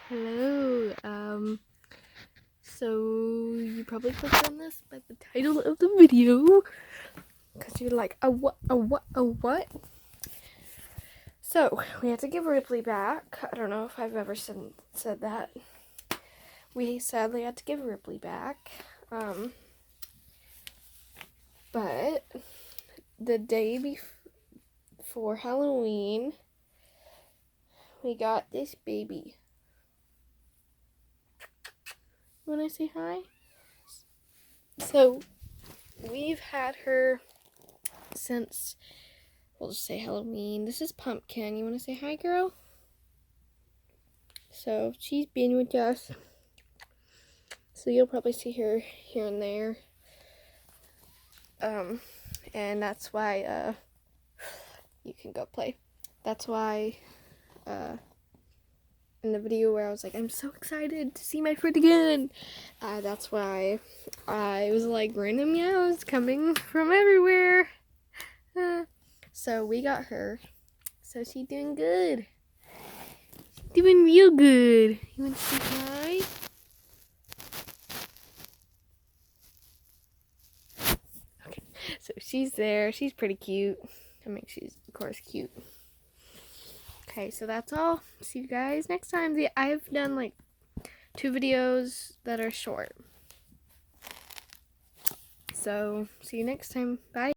Hello. So you probably clicked on this by the title of the video because you're like, a what, a what, a what? So we had to give Ripley back. I don't know if I've ever said that. We sadly had to give Ripley back. But the day before Halloween, we got this baby. Want to say hi? So we've had her since, we'll just say Halloween. This is Pumpkin. You want to say hi, girl? So she's been with us. So you'll probably see her here and there. And that's why, you can go play. That's why, in the video where I was like, I'm so excited to see my friend again. That's why I was like, random meows coming from everywhere. So we got her. So she's doing good. She's doing real good. You want to say hi? Okay. So she's there. She's pretty cute. I mean, she's of course cute. Okay, so that's all. See you guys next time. I've done like 2 videos that are short. So see you next time. Bye.